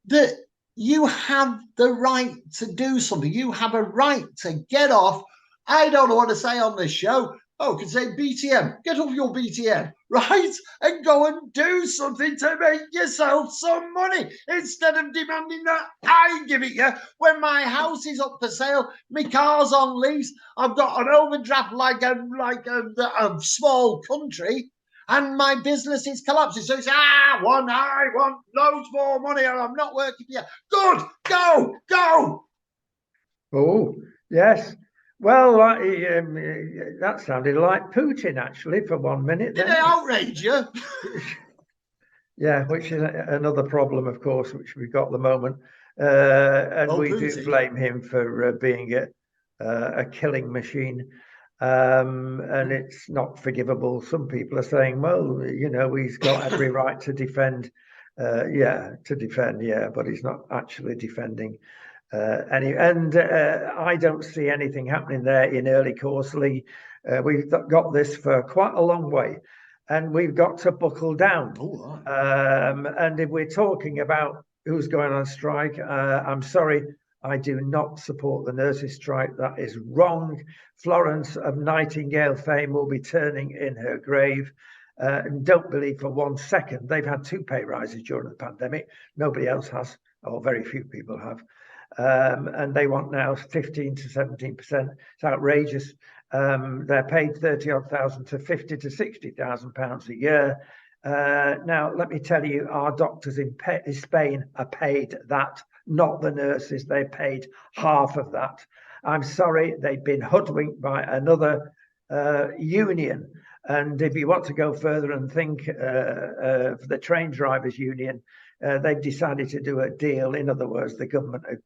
that you have the right to do something. You have a right to get off. I don't know what to say on this show. Oh, can say BTM, get off your BTM, right? And go and do something to make yourself some money instead of demanding that I give it you when my house is up for sale, my car's on lease, I've got an overdraft like a small country, and my business is collapsing. So it's, I want loads more money, and I'm not working for you. Good, go. Oh, yes. Well, that sounded like Putin, actually, for 1 minute. Did Then. I outrage you? Yeah, which is another problem, of course, which we've got at the moment. And we do Putin. blame him for being a killing machine. And it's not forgivable. Some people are saying, well, he's got every right to defend. But he's not actually defending I don't see anything happening there in early Corsley. We've got this for quite a long way, and we've got to buckle down. And if we're talking about who's going on strike, I'm sorry, I do not support the nurses' strike. That is wrong. Florence of Nightingale fame will be turning in her grave. And don't believe for 1 second they've had 2 pay rises during the pandemic. Nobody else has, or very few people have. And they want now 15 to 17%. It's outrageous. They're paid 30-odd thousand to 50 to 60,000 pounds a year. Now, let me tell you, our doctors in Spain are paid that, not the nurses. They're paid half of that. I'm sorry, they've been hoodwinked by another union. And if you want to go further and think of the train drivers union, they've decided to do a deal. In other words, the government are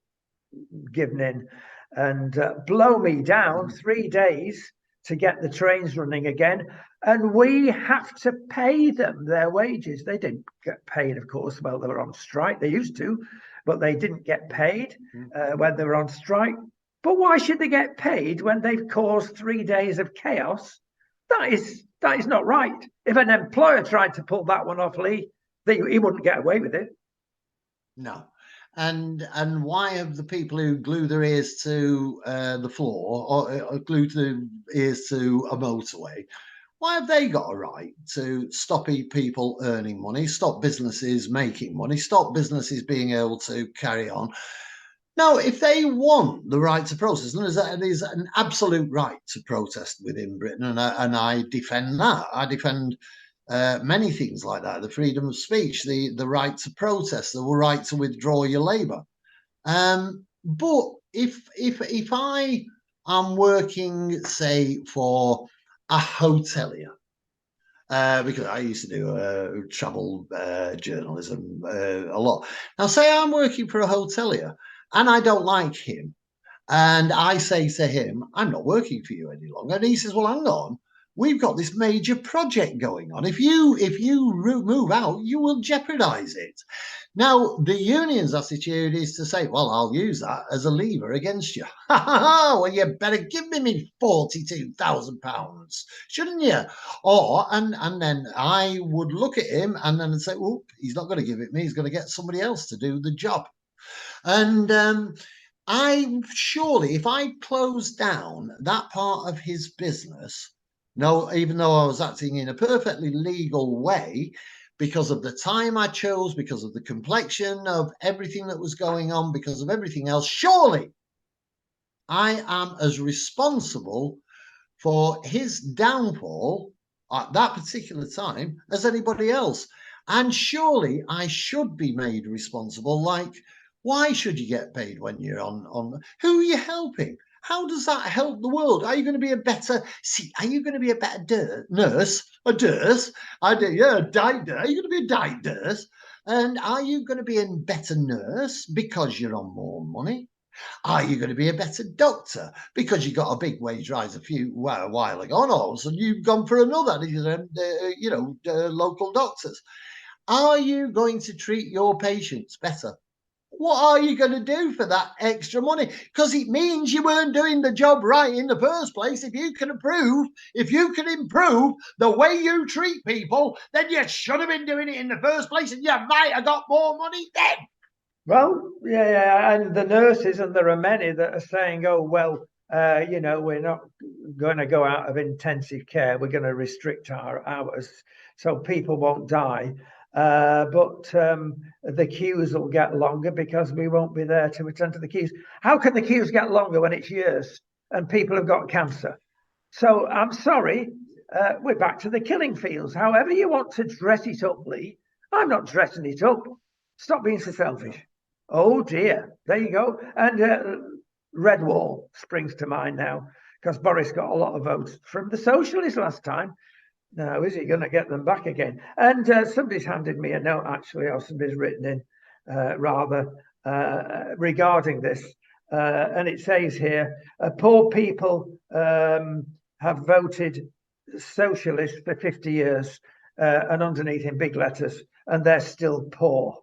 given in and blow me down 3 days to get the trains running again. And we have to pay them their wages. They didn't get paid, of course, while they were on strike. They used to, but they didn't get paid when they were on strike. But why should they get paid when they've caused 3 days of chaos? That is not right. If an employer tried to pull that one off, Lee, he wouldn't get away with it. No. And why have the people who glue their ears to the floor or glue their ears to a motorway, why have they got a right to stop people earning money, stop businesses making money, stop businesses being able to carry on? Now, if they want the right to protest, and there's an absolute right to protest within Britain, and I defend that. I defend many things like that: the freedom of speech, the right to protest, the right to withdraw your labour. But if I am working, say, for a hotelier, because I used to do travel journalism a lot. Now, say I'm working for a hotelier and I don't like him, and I say to him, I'm not working for you any longer. And he says, well, hang on, we've got this major project going on. If you move out, you will jeopardize it. Now, the union's attitude is to say, well, I'll use that as a lever against you. Well, you better give me £42,000, shouldn't you? Or, and then I would look at him and then say, oh, he's not going to give it me. He's going to get somebody else to do the job. And surely, if I closed down that part of his business, no, even though I was acting in a perfectly legal way, because of the time I chose, because of the complexion of everything that was going on, because of everything else, surely I am as responsible for his downfall at that particular time as anybody else. And surely I should be made responsible. Like, why should you get paid when you're on? Who are you helping? How does that help the world? Are you going to be a better nurse? A nurse? Are you going to be a diet nurse? And are you going to be a better nurse because you're on more money? Are you going to be a better doctor because you got a big wage rise a while ago? And all of a sudden you've gone for another, local doctors. Are you going to treat your patients better? What are you going to do for that extra money? Because it means you weren't doing the job right in the first place. If you can improve the way you treat people, then you should have been doing it in the first place, and you might have got more money then. Well, yeah, and the nurses, and there are many that are saying, oh, well, we're not going to go out of intensive care. We're going to restrict our hours so people won't die. But the queues will get longer because we won't be there to attend to the queues. How can the queues get longer when it's years and people have got cancer? So I'm sorry, we're back to the killing fields. However you want to dress it up, Lee, I'm not dressing it up. Stop being so selfish. Oh dear, there you go. And Red Wall springs to mind now because Boris got a lot of votes from the Socialists last time. Now, is he going to get them back again? And somebody's handed me a note, actually, or somebody's written in regarding this. And it says here, poor people have voted Socialist for 50 years and underneath in big letters, and they're still poor.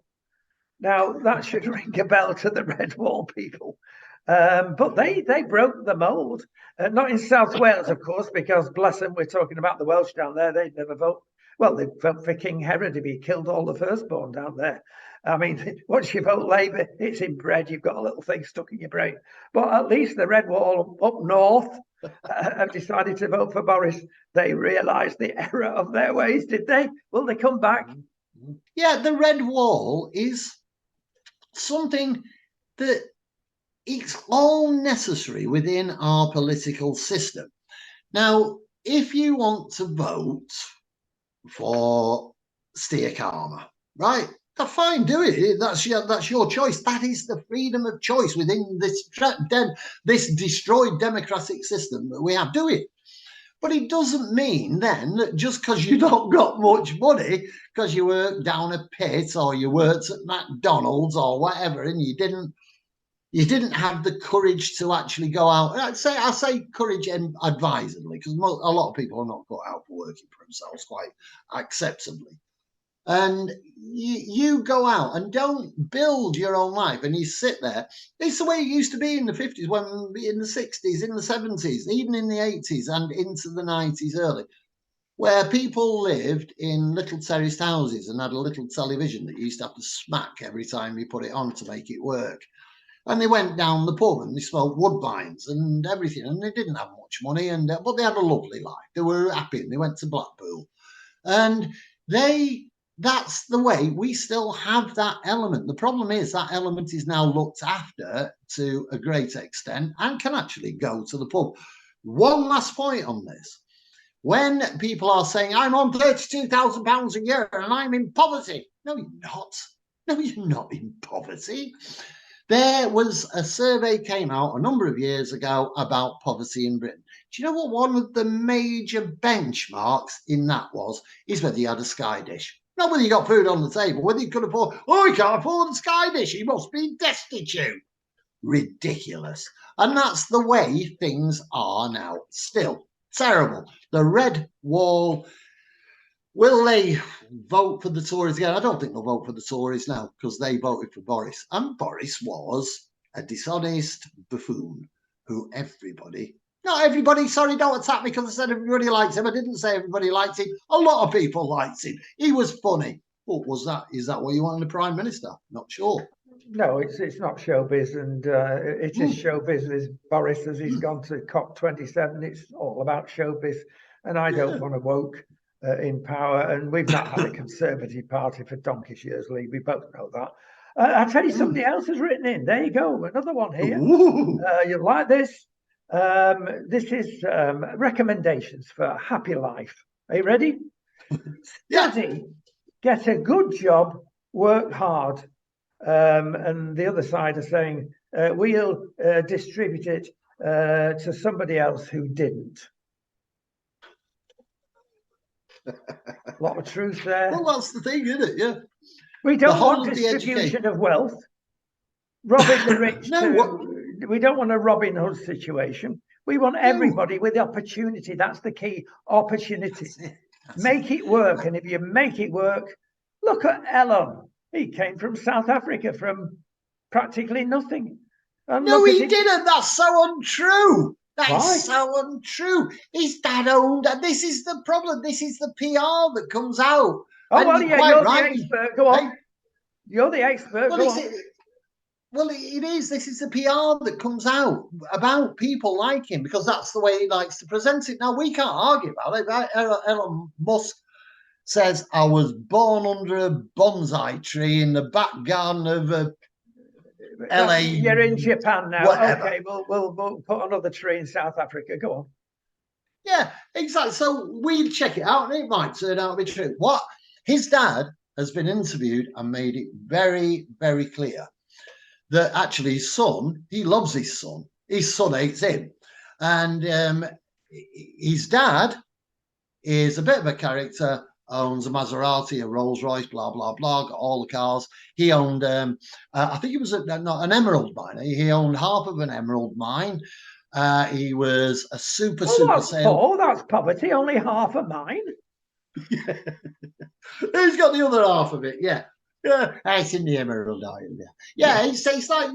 Now, that should ring a bell to the Red Wall people. But they broke the mould. Not in South Wales, of course, because bless them, we're talking about the Welsh down there. They'd never vote. Well, they'd vote for King Herod if he killed all the firstborn down there. I mean, once you vote Labour, it's inbred. You've got a little thing stuck in your brain. But at least the Red Wall up north have decided to vote for Boris. They realised the error of their ways, did they? Will they come back? Yeah, the Red Wall is something that it's all necessary within our political system. Now, if you want to vote for Steer Karma, right? That's fine, do it. That's your choice. That is the freedom of choice within this destroyed democratic system that we have. Do it. But it doesn't mean then that just because you don't got much money, because you worked down a pit or you worked at McDonald's or whatever, and you didn't have the courage to actually go out. I say courage advisedly, because a lot of people are not got out for working for themselves quite acceptably. And you go out and don't build your own life, and you sit there. It's the way it used to be in the 50s, in the 60s, in the 70s, even in the 80s and into the 90s early, where people lived in little terraced houses and had a little television that you used to have to smack every time you put it on to make it work. And they went down the pub and they smoked Woodbines and everything, and they didn't have much money, but they had a lovely life. They were happy, and they went to Blackpool, and that's the way. We still have that element. The problem is that element is now looked after to a great extent and can actually go to the pub. One last point on this. When people are saying, I'm on £32,000 a year and I'm in poverty. No, you're not. No, you're not in poverty. There was a survey came out a number of years ago about poverty in Britain. Do you know what one of the major benchmarks in that was? Is whether you had a Sky Dish. Not whether you got food on the table, whether you could afford, he can't afford a Sky Dish, he must be destitute. Ridiculous. And that's the way things are now. Still terrible. The Red Wall, will they vote for the Tories again? I don't think they'll vote for the Tories now because they voted for Boris. And Boris was a dishonest buffoon who not everybody, sorry, don't attack me because I said everybody liked him. I didn't say everybody liked him. A lot of people liked him. He was funny. What was that? Is that what you want in the Prime Minister? Not sure. No, it's not showbiz, and it is showbiz as Boris as he's gone to COP27. It's all about showbiz, and I don't want to woke in power, and we've not had a Conservative Party for donkey's years, Lee. We both know that. I'll tell you, somebody else has written in. There you go, another one here. You'll like this. This is recommendations for a happy life. Are you ready? Study, get a good job, work hard. And the other side are saying we'll distribute it to somebody else who didn't. A lot of truth there. Well, that's the thing, isn't it? Yeah. We don't want distribution of wealth. Robbing the rich. We don't want a Robin Hood situation. We want everybody with opportunity. That's the key. Opportunity. Make it work. And if you make it work, look at Elon. He came from South Africa from practically nothing. And no, he didn't. That's so untrue. That's so untrue. His dad owned, and this is the problem. This is the PR that comes out. Oh, well, yeah, you're the expert. Go on. You're the expert. Go on. Well, it is. This is the PR that comes out about people like him because that's the way he likes to present it. Now, we can't argue about it. Right? Elon Musk says, I was born under a bonsai tree in the back garden of a LA. You're in Japan now. Whatever. Okay, we'll put another tree in South Africa. Go on. Yeah, exactly. So we check it out and it might turn out to be true. What his dad has been interviewed and made it very, very clear that actually his son, he loves his son. His son hates him. And his dad is a bit of a character, owns a Maserati, a Rolls Royce, blah, blah, blah, got all the cars. He owned, I think it was not an emerald mine. He owned half of an emerald mine. He was a super sale. That's poverty, only half of mine. Who's got the other half of it? Yeah. Yeah, it's in the Emerald Island. Yeah. It's like,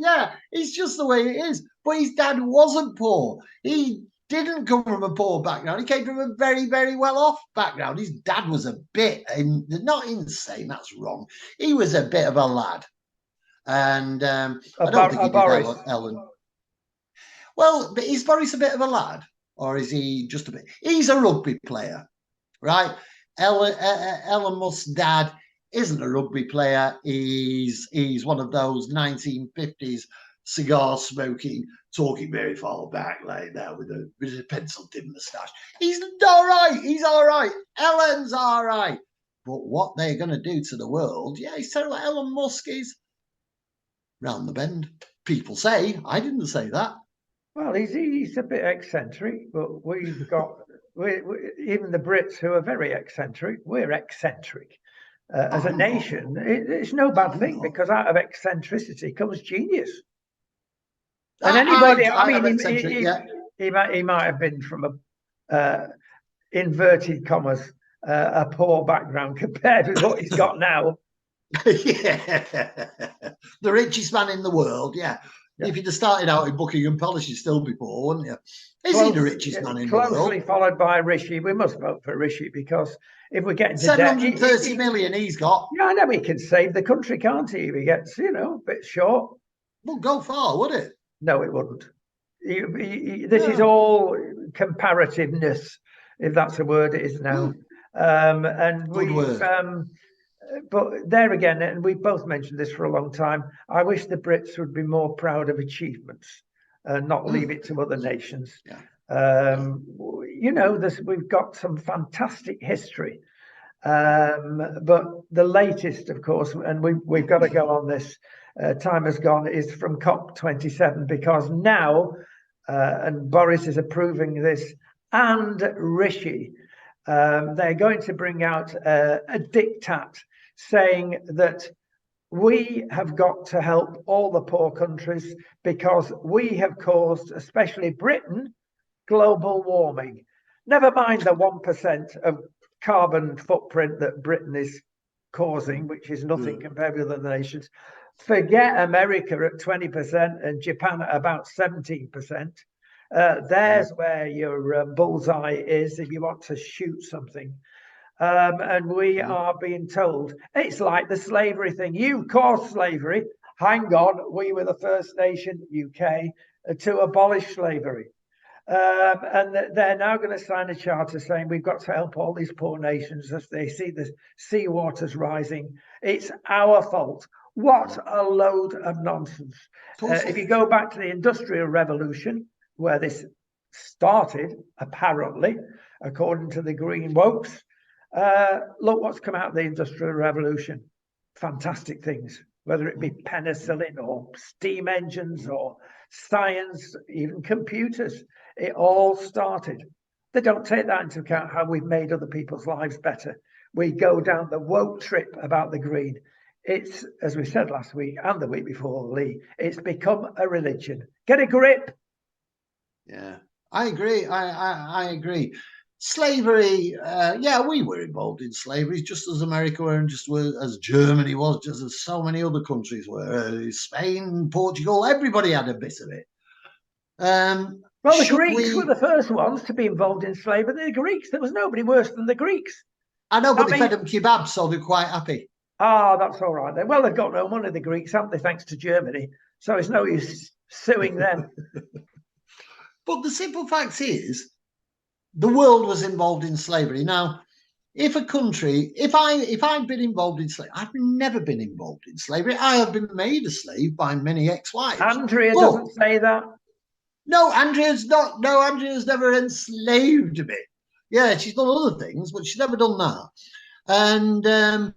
it's just the way it is. But his dad wasn't poor. He didn't come from a poor background. He came from a very, very well-off background. His dad was a bit, not insane, that's wrong. He was a bit of a lad. And I don't think he did Ellen. Well, but is Boris a bit of a lad? Or is he just a bit? He's a rugby player, right? Elon Musk's dad isn't a rugby player. He's one of those 1950s cigar smoking, talking very far back like that with a pencil thin moustache. He's all right. He's all right. Elon's all right. But what they're going to do to the world, he's telling what Elon Musk is round the bend. People say, I didn't say that. Well, he's a bit eccentric, but we've got even the Brits who are very eccentric. We're eccentric as a nation. It's no bad thing because out of eccentricity comes genius. And anybody, he might have been from a inverted commas a poor background compared with what he's got now. The richest man in the world, yeah. If you'd have started out in Buckingham Palace, you'd still be poor, wouldn't you? Is he the richest man in the world? Closely followed by Rishi. We must vote for Rishi because if we get into 730 million he's got. Yeah, I know he can save the country, can't he? If he gets, a bit short. Well, go far, would it? No, it wouldn't. This is all comparativeness, if that's a word it is now. And we've... But there again, and we've both mentioned this for a long time, I wish the Brits would be more proud of achievements and not leave it to other nations. We've got some fantastic history. But the latest, of course, and we've got to go on this, time has gone, is from COP27, because now, and Boris is approving this, and Rishi, they're going to bring out a diktat saying that we have got to help all the poor countries because we have caused, especially Britain, global warming. Never mind the 1% of carbon footprint that Britain is causing, which is nothing compared with other nations. Forget America at 20% and Japan at about 17%. There's where your bullseye is if you want to shoot something. And we are being told it's like the slavery thing. You caused slavery. Hang on, we were the first nation, UK, to abolish slavery. And they're now going to sign a charter saying we've got to help all these poor nations as they see the sea waters rising. It's our fault. What a load of nonsense. If you go back to the Industrial Revolution, where this started, apparently, according to the Green Wokes, look what's come out of the Industrial Revolution. Fantastic things, whether it be penicillin or steam engines or science, even computers. It all started. They don't take that into account, how we've made other people's lives better. We go down the woke trip about the green. It's, as we said last week and the week before, Lee, it's become a religion. Get a grip. Yeah, I agree. I agree. Slavery, we were involved in slavery just as America were, and just as Germany was, just as so many other countries were. Spain, Portugal, everybody had a bit of it. Well, the Greeks were the first ones to be involved in slavery. The Greeks, there was nobody worse than the Greeks. I know, but they fed them kebabs, so they're quite happy. Ah, that's all right then. Well, they've got no money, the Greeks, haven't they, thanks to Germany. So it's no use suing them. But the simple fact is, the world was involved in slavery. Now, if a country, if I'd been involved in slavery, I've never been involved in slavery. I have been made a slave by many ex-wives. Andrea doesn't say that. No, Andrea's not. No, Andrea's never enslaved me. Yeah, she's done other things, but she's never done that. And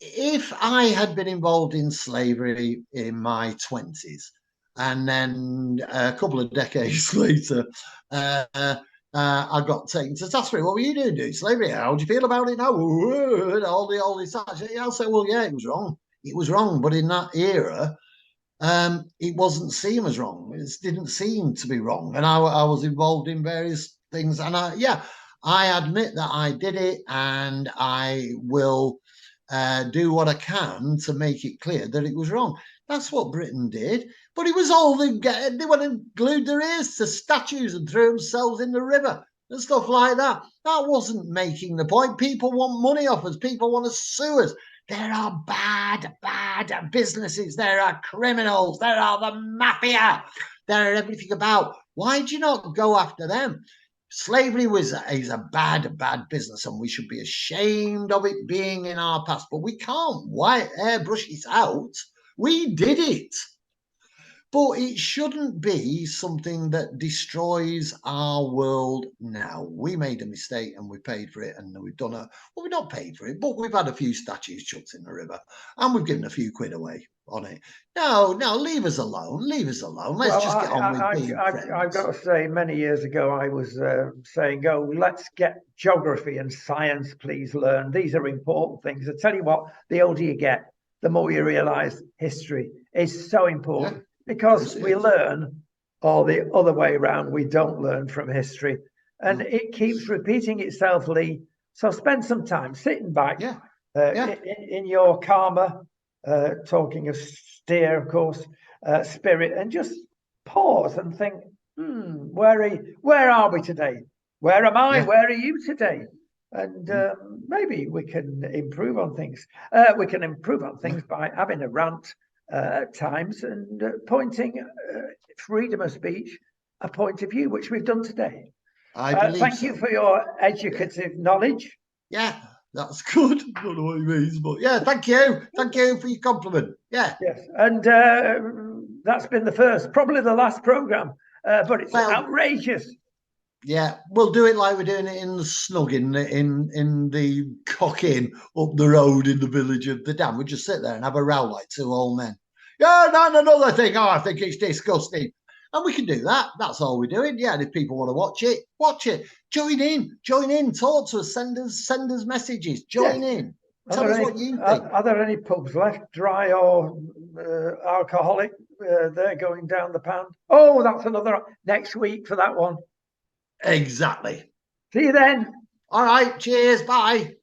if I had been involved in slavery in my 20s, and then a couple of decades later, I got taken to task for it. What were you doing slavery? How do you feel about it now? All this. I'll say, well, yeah, it was wrong. It was wrong, but in that era, it wasn't seen as wrong. It didn't seem to be wrong, and I was involved in various things. And I admit that I did it, and I will do what I can to make it clear that it was wrong. That's what Britain did. But it was all they went and glued their ears to statues and threw themselves in the river and stuff like that. That wasn't making the point. People want money off us. People want to sue us. There are bad businesses. There are criminals. There are the mafia. There are everything about. Why do you not go after them? Slavery is a bad business, and we should be ashamed of it being in our past. But we can't airbrush it out. We did it. But it shouldn't be something that destroys our world now. We made a mistake and we paid for it, and we've done well, we've not paid for it, but we've had a few statues chucked in the river and we've given a few quid away on it. No, leave us alone. Leave us alone. Let's just get on with being friends. I've got to say, many years ago, I was saying, let's get geography and science, please learn. These are important things. I tell you what, the older you get, the more you realize history is so important. Yeah. Because we learn, or the other way around, we don't learn from history. And it keeps repeating itself, Lee. So spend some time sitting back in your karma, talking of steer, of course, spirit, and just pause and think, where are we today? Where am I? Yeah. Where are you today? And maybe we can improve on things. We can improve on things by having a rant at times and pointing freedom of speech, a point of view, which we've done today. Thank you for your educative knowledge. Yeah, that's good. I don't know what it means, but yeah, thank you. Thank you for your compliment. Yeah. Yes, and that's been the first, probably the last program, but it's outrageous. Yeah, we'll do it like we're doing it in the snug in the Cock Inn up the road in the village of the Dam. We'll just sit there and have a row like two old men. Yeah, and another thing. I think it's disgusting. And we can do that. That's all we're doing. Yeah, and if people want to watch it. Join in. Talk to us. Send us messages. Join in. Tell us what you think. Are there any pubs left, dry or alcoholic? They're going down the pan. Oh, that's another next week for that one. Exactly. See you then. All right. Cheers. Bye.